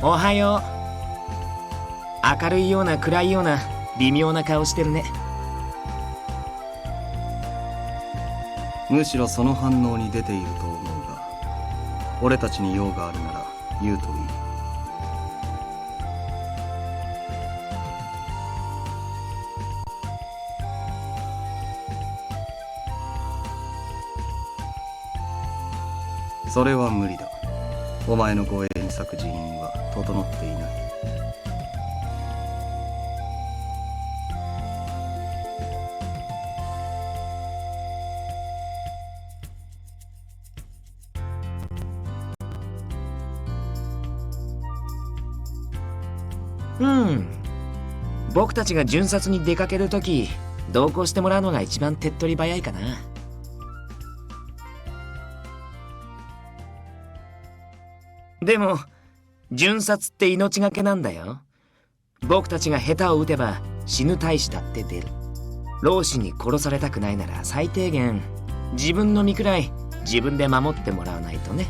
おはよう。明るいような暗いような微妙な顔してるね。むしろその反応に出ていると思うが、俺たちに用があるなら言うといい。それは無理だ。お前の護衛に咲く人員は整っていない。僕たちが巡察に出かけるとき同行してもらうのが一番手っ取り早いかな。でも巡察って命がけなんだよ。僕たちが下手を打てば死ぬ大使だって出る。老子に殺されたくないなら最低限自分の身くらい自分で守ってもらわないとね。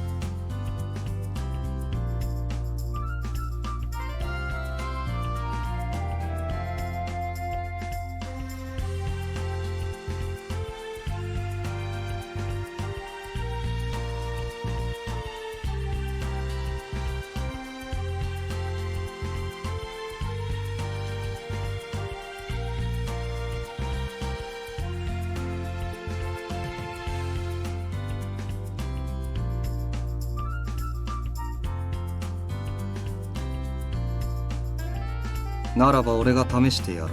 ならば俺が試してやろう。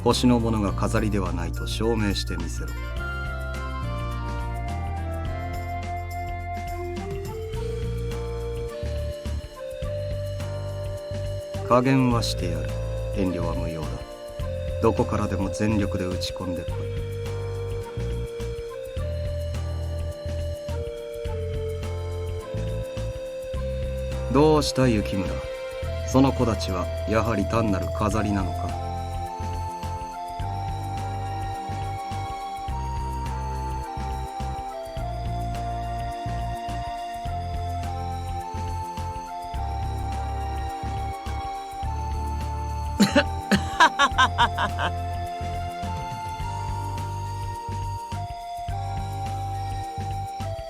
星のものが飾りではないと証明してみせろ。加減はしてやる。遠慮は無用だ。どこからでも全力で打ち込んでこい。どうした雪村。その子たちはやはり単なる飾りなのか。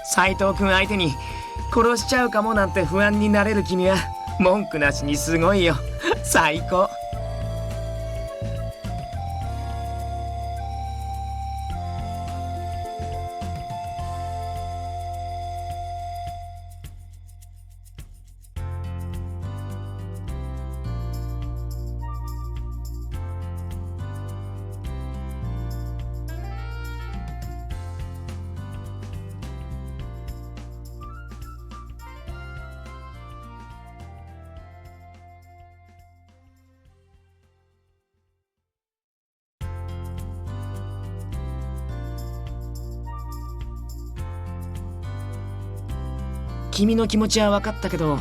斉藤君相手に殺しちゃうかもなんて不安になれる君は文句なしにすごいよ。最高。君の気持ちは分かったけど、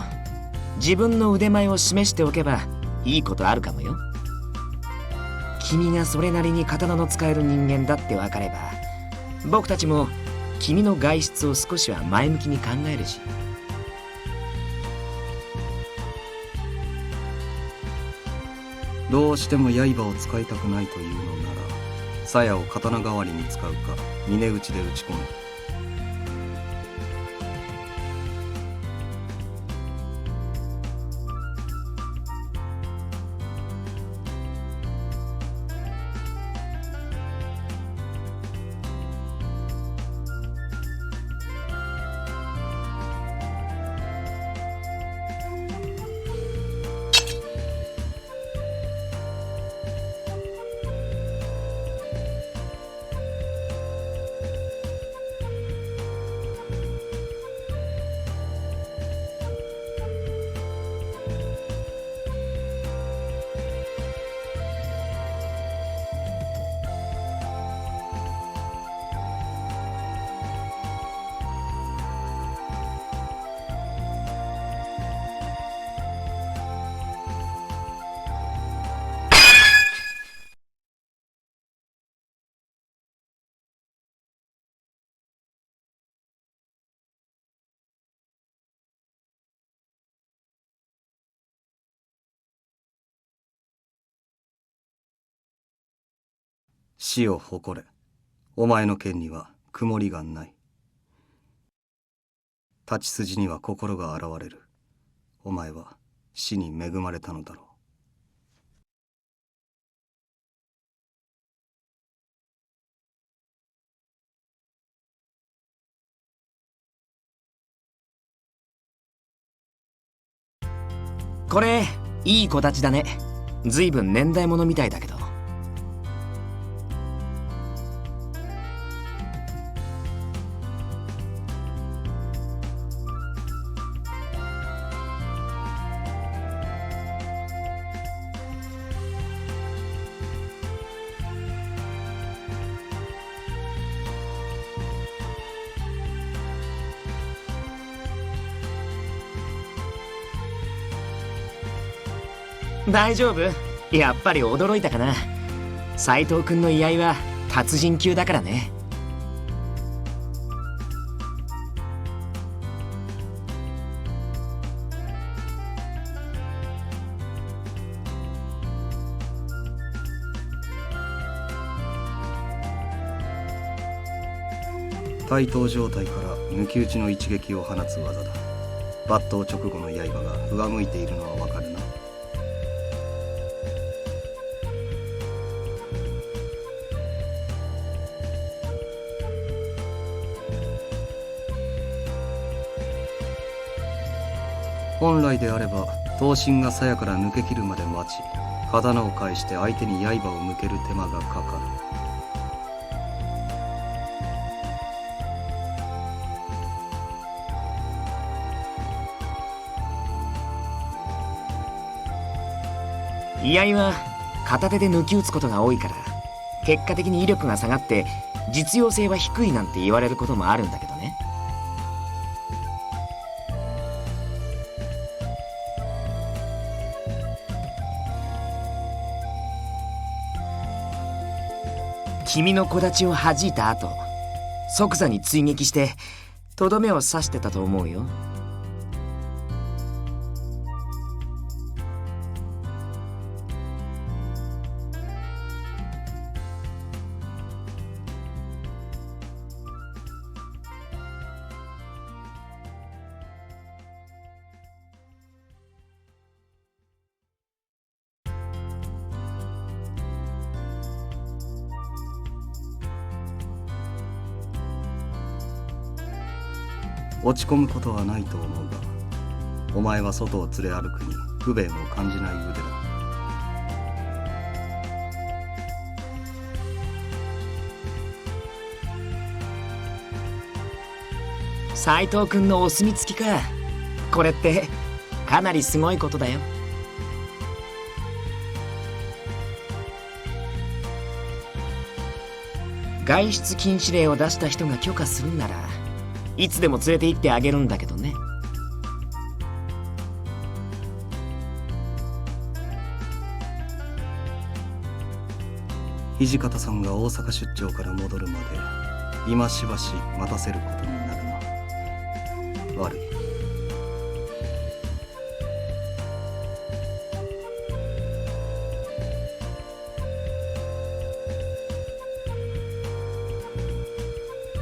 自分の腕前を示しておけばいいことあるかもよ。君がそれなりに刀の使える人間だって分かれば、僕たちも君の外出を少しは前向きに考えるし。どうしても刃を使いたくないというのなら、鞘を刀代わりに使うか峰打ちで打ち込む。死を誇れ。お前の剣には曇りがない。立ち筋には心が現れる。お前は死に恵まれたのだろう。これいい子たちだね。ずいぶん年代物みたいだけど。大丈夫？やっぱり驚いたかな。斉藤君の居合は達人級だからね。対等状態から抜き打ちの一撃を放つ技だ。抜刀直後の刃が上向いているのはわかるな。本来であれば刀身が鞘から抜け切るまで待ち、刀を返して相手に刃を向ける手間がかかる。居合は片手で抜き打つことが多いから、結果的に威力が下がって実用性は低いなんて言われることもあるんだけどね。君の小太刀を弾いた後、即座に追撃してとどめを刺してたと思うよ。落ち込むことはないと思うが、お前は外を連れ歩くに不便を感じない腕だ。斉藤君のお墨付きか。これってかなりすごいことだよ。外出禁止令を出した人が許可するならいつでも連れて行ってあげるんだけどね。土方さんが大阪出張から戻るまで今しばし待たせることになるな。悪い。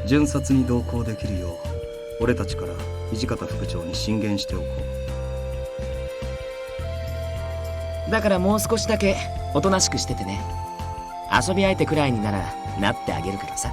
巡察に同行できるよう俺たちから土方副長に進言しておこう。だからもう少しだけおとなしくしててね。遊び相手くらいにならなってあげるからさ。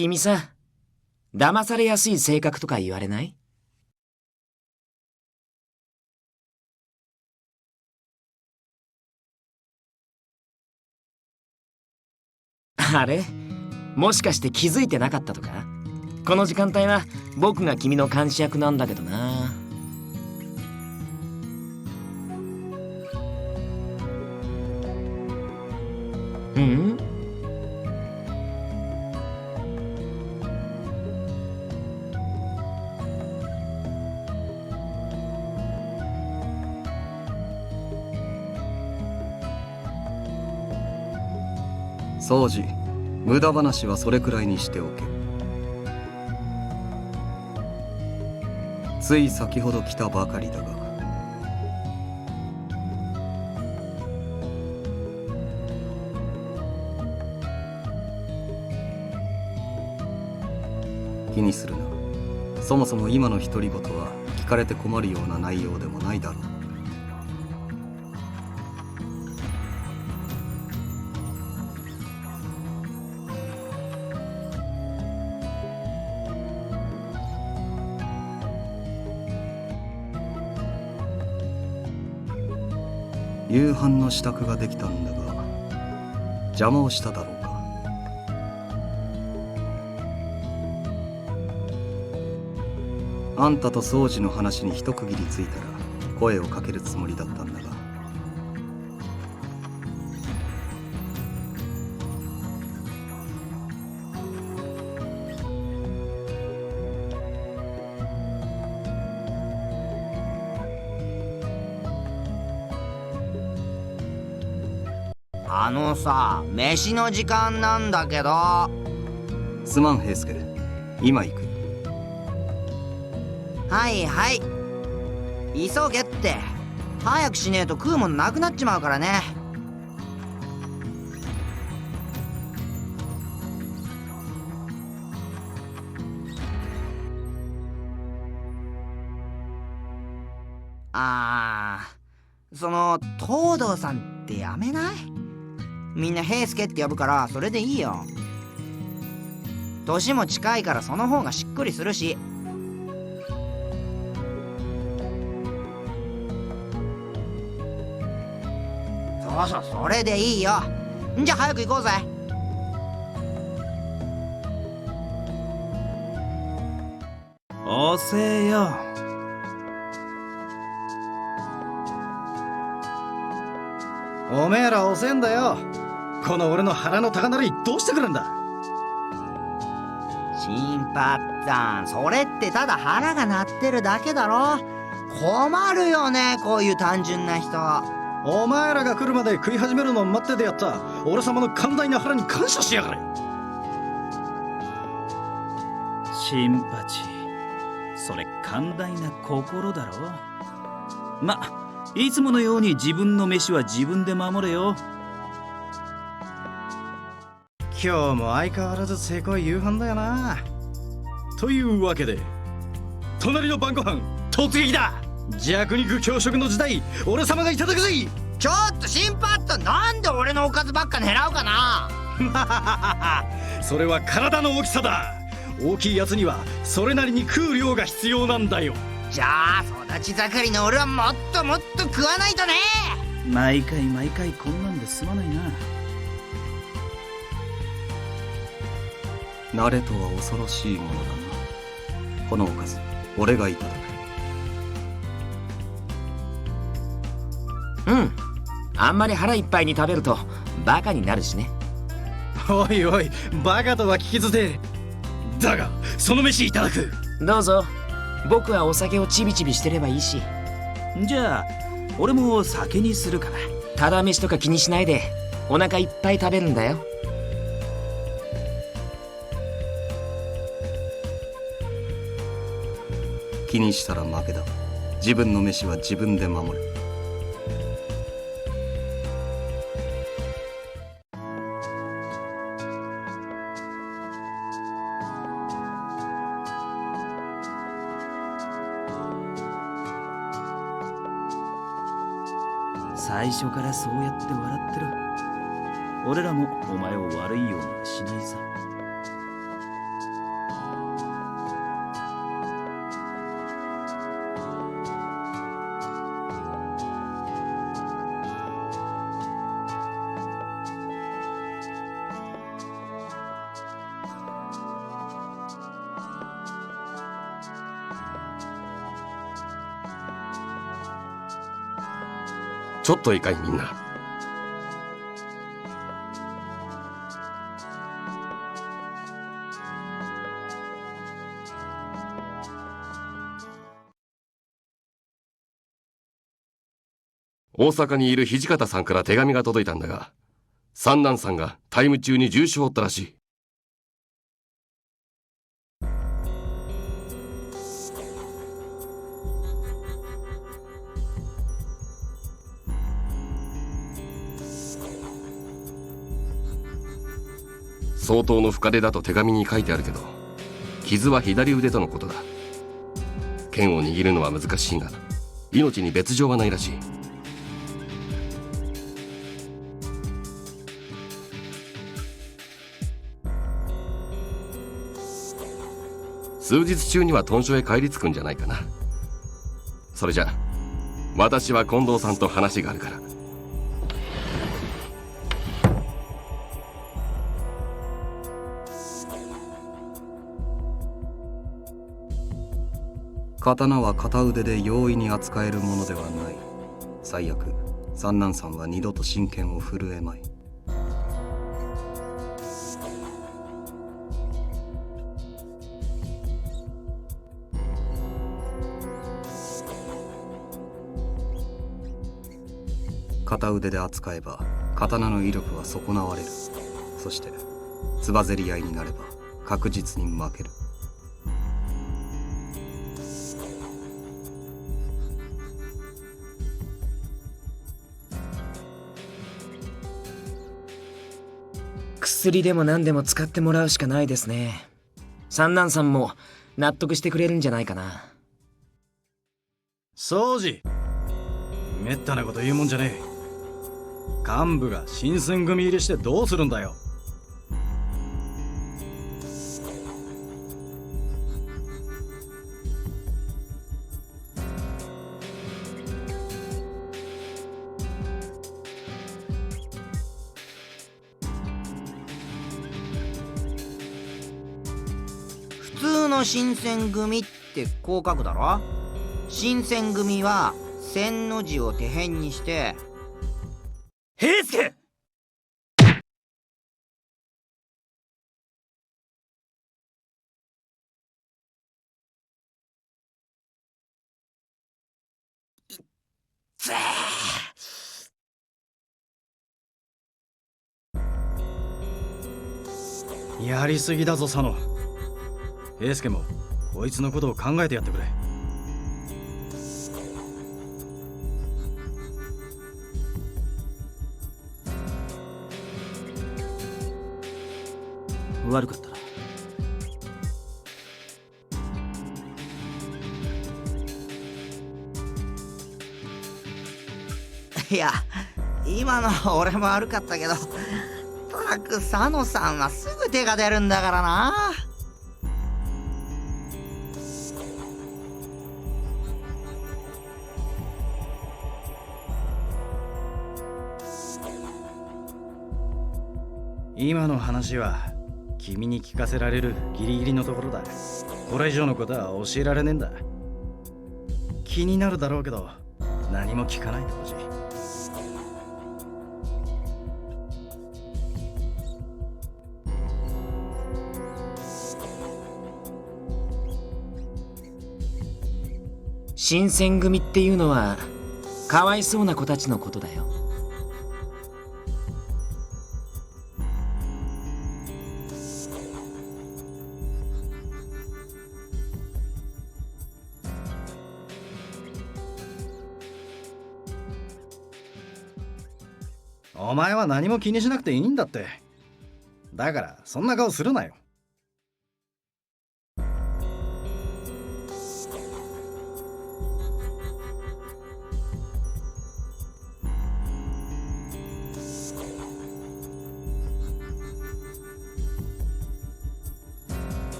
君さ、騙されやすい性格とか言われない？あれ？もしかして気づいてなかったとか？この時間帯は僕が君の監視役なんだけどな。うん？掃除、無駄話はそれくらいにしておけ。つい先ほど来たばかりだが。気にするな。そもそも今の独り言は聞かれて困るような内容でもないだろう。夕飯の支度ができたんだが邪魔をしただろうか。あんたと掃除の話に一区切りついたら声をかけるつもりだったんだが。飯の時間なんだけど。すまん平助、今行く。はいはい、急げって。早くしねえと食うもんなくなっちまうからね。東堂さんってやめない？みんな平助って呼ぶからそれでいいよ。年も近いからその方がしっくりするし。そう、それでいいよ。じゃあ早く行こうぜ。遅えよ。おめえら遅えんだよ。この俺の腹の高鳴りどうしてくるんだ。新八さん、それってただ腹が鳴ってるだけだろ。困るよね、こういう単純な人。お前らが来るまで食い始めるのを待っててやった俺様の寛大な腹に感謝しやがれ。新八、それ寛大な心だろ。いつものように自分の飯は自分で守れよ。今日も相変わらずせこい夕飯だよな。というわけで隣の晩ご飯突撃だ。弱肉強食の時代俺様がいただくぜ。ちょっと新八さん、なんで俺のおかずばっか狙うかな。それは体の大きさだ。大きいやつにはそれなりに食う量が必要なんだよ。じゃあ育ち盛りの俺はもっともっと食わないとね。毎回毎回こんなんですまないな。慣れとは恐ろしいものだな。このおかず俺がいただく。うん。あんまり腹いっぱいに食べるとバカになるしね。おいおい、バカとは聞き捨て。だがその飯いただく。どうぞ。僕はお酒をちびちびしてればいいし。じゃあ俺も酒にするかな。ただ飯とか気にしないでお腹いっぱい食べるんだよ。気にしたら負けだ。自分の飯は自分で守れ。最初からそうやって笑ってろ。俺らもお前を悪いようにはしないさ。ちょっといいかいみんな。大阪にいる土方さんから手紙が届いたんだが、三男さんがタイム中に重傷を負ったらしい。相当の深手だと手紙に書いてあるけど、傷は左腕とのことだ。剣を握るのは難しいが、命に別状はないらしい。数日中には屯所へ帰り着くんじゃないかな。それじゃ私は近藤さんと話があるから。刀は片腕で容易に扱えるものではない。最悪三男さんは二度と真剣を震えまい。片腕で扱えば刀の威力は損なわれる。そしてつばぜり合いになれば確実に負ける。薬でも何でも使ってもらうしかないですね。三男さんも納得してくれるんじゃないかな。掃除、めったなこと言うもんじゃねえ。幹部が新選組入りしてどうするんだよ。普通の新選組ってこう書くだろ。新選組は千の字を手辺にして、平助！やりすぎだぞ佐野。平助もこいつのことを考えてやってくれ。悪かったな。いや今のは俺も悪かったけど、ったく佐野さんはすぐ手が出るんだからな。今の話は君に聞かせられるギリギリのところだ。これ以上のことは教えられねえんだ。気になるだろうけど何も聞かないでほしい。新選組っていうのはかわいそうな子たちのことだよ。お前は何も気にしなくていいんだって。だからそんな顔するなよ。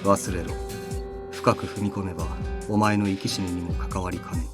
忘れろ。深く踏み込めばお前の生き死ににも関わりかねん。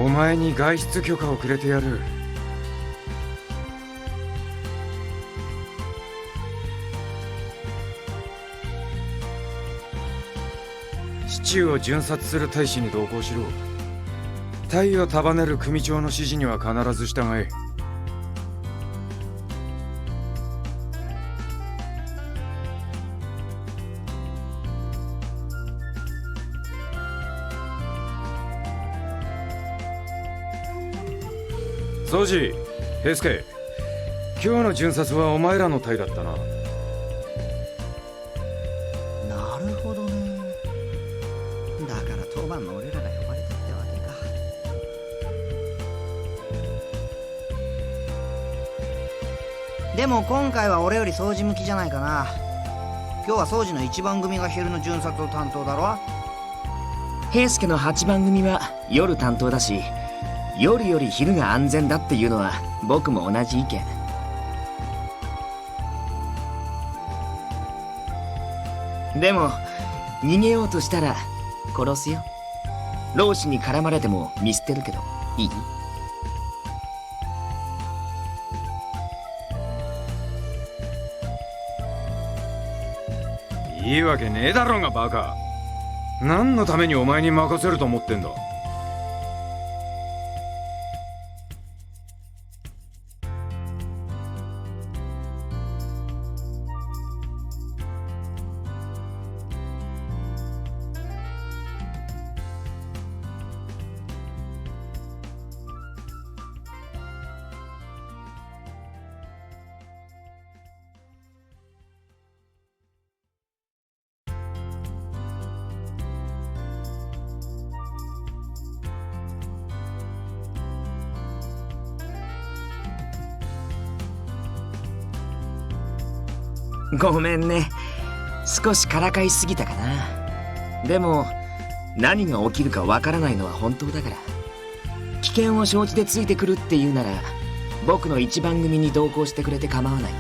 お前に外出許可をくれてやる。市中を巡察する大使に同行しろ。隊を束ねる組長の指示には必ず従え。宗次、平助、今日の巡察はお前らの隊だったな。なるほどね。だから当番の俺らが呼ばれたってわけか。でも今回は俺より掃除向きじゃないかな。今日は掃除の1番組が昼の巡察を担当だろ。平助の8番組は夜担当だし、夜より昼が安全だっていうのは僕も同じ意見。でも逃げようとしたら殺すよ。老子に絡まれても見捨てるけどいい？いいわけねえだろうがバカ。何のためにお前に任せると思ってんだ。ごめんね、少しからかいすぎたかな。でも何が起きるかわからないのは本当だから、危険を承知でついてくるっていうなら僕の一番組に同行してくれて構わないよ。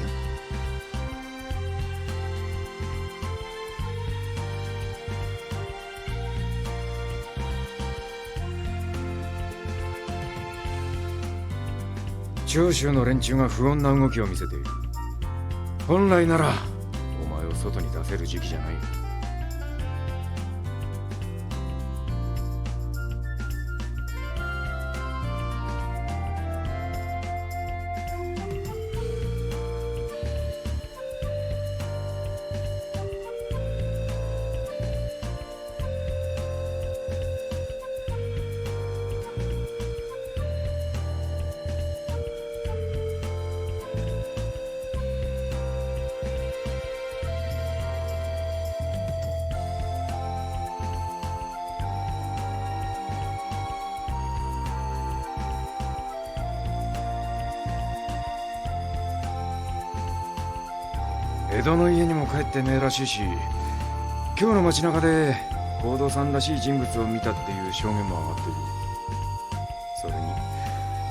長州の連中が不穏な動きを見せている。本来ならお前を外に出せる時期じゃない。江戸の家にも帰ってねえらしいし、今日の街中で行動さんらしい人物を見たっていう証言も上がってる。それに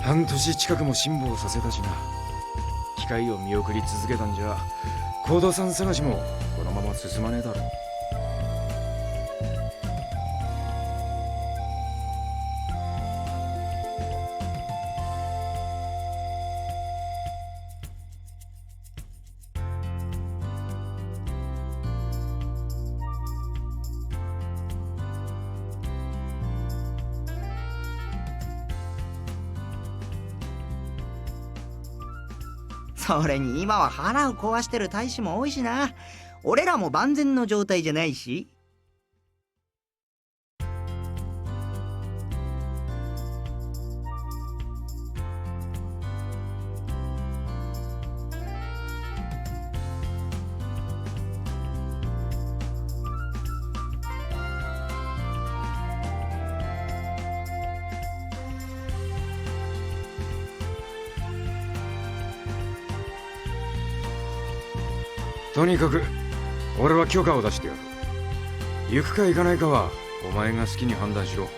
半年近くも辛抱させたしな。機会を見送り続けたんじゃ行動さん探しもこのまま進まねえだろ。それに今は腹を壊してる大使も多いしな。俺らも万全の状態じゃないし。とにかく俺は許可を出してやる。行くか行かないかはお前が好きに判断しろ。